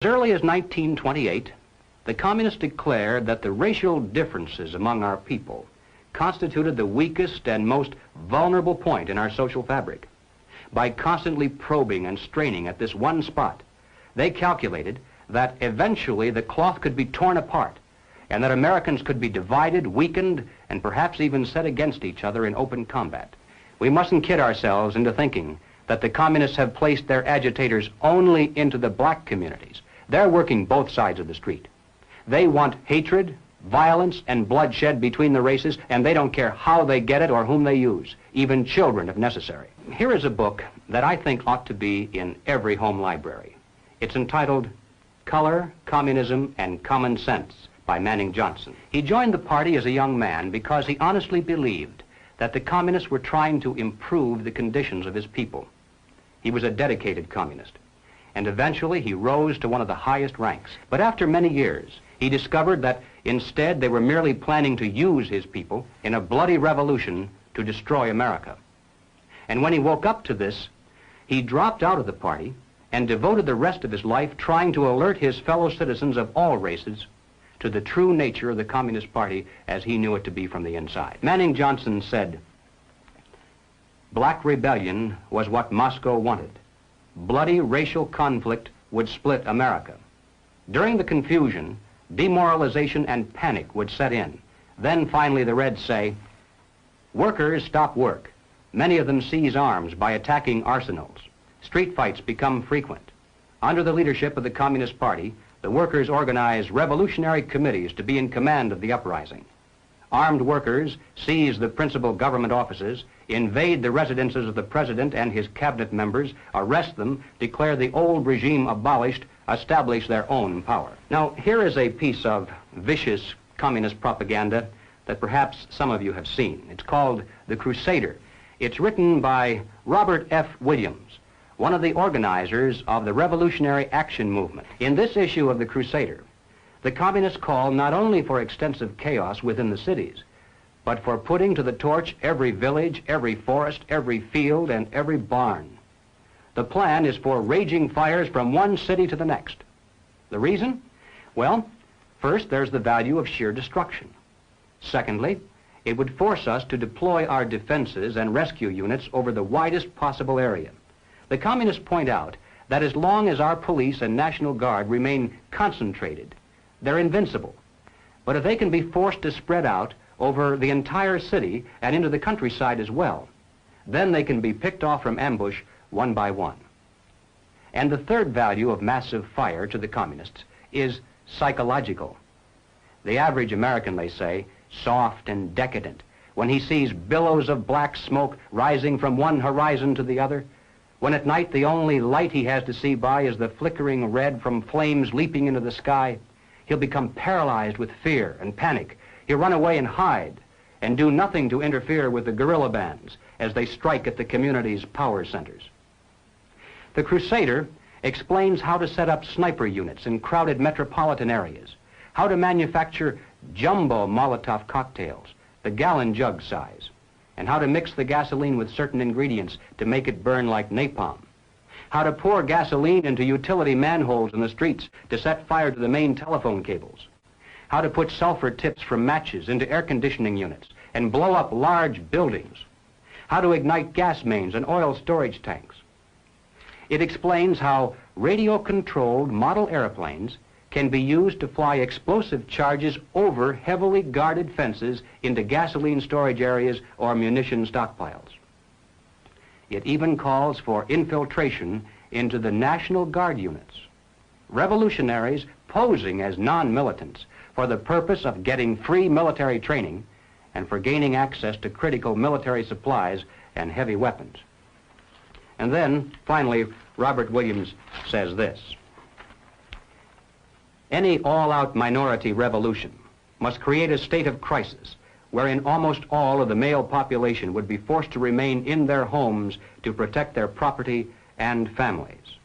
As early as 1928, the Communists declared that the racial differences among our people constituted the weakest and most vulnerable point in our social fabric. By constantly probing and straining at this one spot, they calculated that eventually the cloth could be torn apart and that Americans could be divided, weakened, and perhaps even set against each other in open combat. We mustn't kid ourselves into thinking that the Communists have placed their agitators only into the black communities. They're working both sides of the street. They want hatred, violence, and bloodshed between the races, and they don't care how they get it or whom they use, even children if necessary. Here is a book that I think ought to be in every home library. It's entitled Color, Communism, and Common Sense by Manning Johnson. He joined the party as a young man because he honestly believed that the Communists were trying to improve the conditions of his people. He was a dedicated communist, and eventually he rose to one of the highest ranks. But after many years, he discovered that instead they were merely planning to use his people in a bloody revolution to destroy America. And when he woke up to this, he dropped out of the party and devoted the rest of his life trying to alert his fellow citizens of all races to the true nature of the Communist Party as he knew it to be from the inside. Manning Johnson said, "Black rebellion was what Moscow wanted. Bloody racial conflict would split America. During the confusion, demoralization and panic would set in. Then finally the Reds say, workers stop work. Many of them seize arms by attacking arsenals. Street fights become frequent. Under the leadership of the Communist Party, the workers organize revolutionary committees to be in command of the uprising. Armed workers seize the principal government offices, invade the residences of the president and his cabinet members, arrest them, declare the old regime abolished, establish their own power." Now, here is a piece of vicious communist propaganda that perhaps some of you have seen. It's called The Crusader. It's written by Robert F. Williams, one of the organizers of the Revolutionary Action Movement. In this issue of The Crusader, the communists call not only for extensive chaos within the cities, but for putting to the torch every village, every forest, every field, and every barn. The plan is for raging fires from one city to the next. The reason? Well, first, there's the value of sheer destruction. Secondly, it would force us to deploy our defenses and rescue units over the widest possible area. The communists point out that as long as our police and National Guard remain concentrated, they're invincible. But if they can be forced to spread out over the entire city and into the countryside as well, then they can be picked off from ambush one by one. And the third value of massive fire to the communists is psychological. The average American, they say, soft and decadent, when he sees billows of black smoke rising from one horizon to the other, when at night the only light he has to see by is the flickering red from flames leaping into the sky, he'll become paralyzed with fear and panic. He'll run away and hide and do nothing to interfere with the guerrilla bands as they strike at the community's power centers. The Crusader explains how to set up sniper units in crowded metropolitan areas, how to manufacture jumbo Molotov cocktails, the gallon jug size, and how to mix the gasoline with certain ingredients to make it burn like napalm, how to pour gasoline into utility manholes in the streets to set fire to the main telephone cables, how to put sulfur tips from matches into air conditioning units and blow up large buildings, how to ignite gas mains and oil storage tanks. It explains how radio-controlled model airplanes can be used to fly explosive charges over heavily guarded fences into gasoline storage areas or munition stockpiles. It even calls for infiltration into the National Guard units, revolutionaries posing as non-militants for the purpose of getting free military training and for gaining access to critical military supplies and heavy weapons. And then, finally, Robert Williams says this: any all-out minority revolution must create a state of crisis wherein almost all of the male population would be forced to remain in their homes to protect their property and families.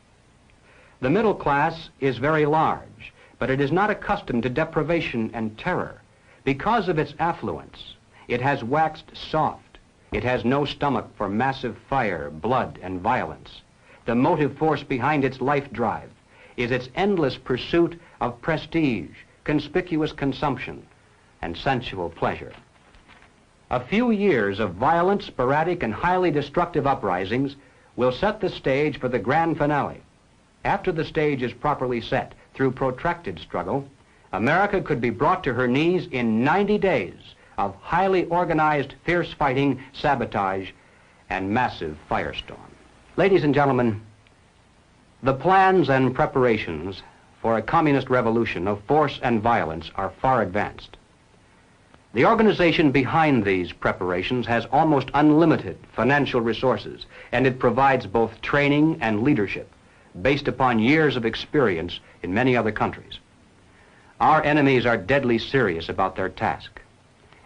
The middle class is very large, but it is not accustomed to deprivation and terror. Because of its affluence, it has waxed soft. It has no stomach for massive fire, blood, and violence. The motive force behind its life drive is its endless pursuit of prestige, conspicuous consumption, and sensual pleasure. A few years of violent, sporadic, and highly destructive uprisings will set the stage for the grand finale. After the stage is properly set through protracted struggle, America could be brought to her knees in 90 days of highly organized, fierce fighting, sabotage, and massive firestorm. Ladies and gentlemen, the plans and preparations for a communist revolution of force and violence are far advanced. The organization behind these preparations has almost unlimited financial resources, and it provides both training and leadership based upon years of experience in many other countries. Our enemies are deadly serious about their task,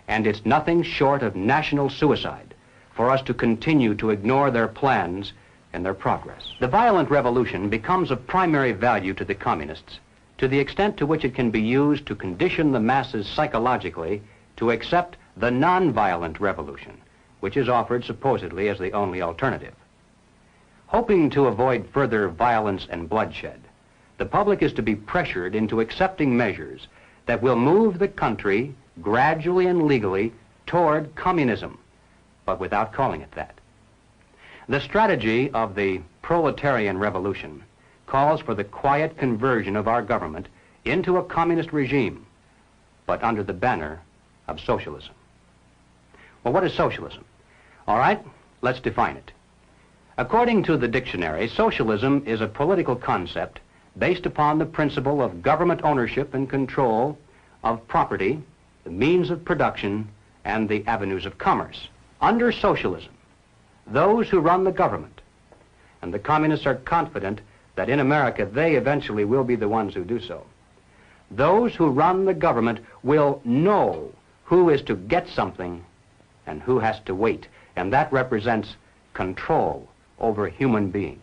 and it's nothing short of national suicide for us to continue to ignore their plans and their progress. The violent revolution becomes of primary value to the communists to the extent to which it can be used to condition the masses psychologically to accept the non-violent revolution, which is offered supposedly as the only alternative. Hoping to avoid further violence and bloodshed, the public is to be pressured into accepting measures that will move the country gradually and legally toward communism, but without calling it that. The strategy of the proletarian revolution calls for the quiet conversion of our government into a communist regime, but under the banner of socialism. Well, what is socialism? All right, let's define it. According to the dictionary, socialism is a political concept based upon the principle of government ownership and control of property, the means of production, and the avenues of commerce. Under socialism, those who run the government, and the communists are confident that in America they eventually will be the ones who do so, those who run the government will know who is to get something and who has to wait, and that represents control over human beings.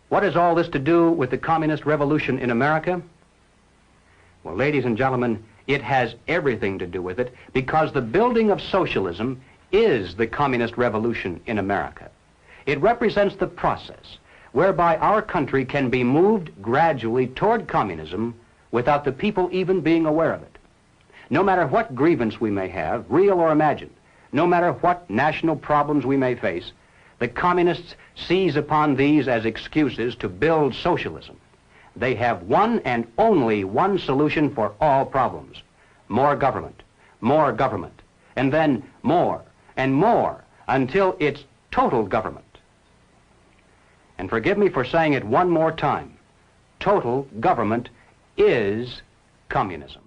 What has all this to do with the communist revolution in America? Well, ladies and gentlemen, it has everything to do with it, because the building of socialism is the communist revolution in America. It represents the process whereby our country can be moved gradually toward communism without the people even being aware of it. No matter what grievance we may have, real or imagined, no matter what national problems we may face, the communists seize upon these as excuses to build socialism. They have one and only one solution for all problems: more government, and then more and more until it's total government. And forgive me for saying it one more time, total government is communism.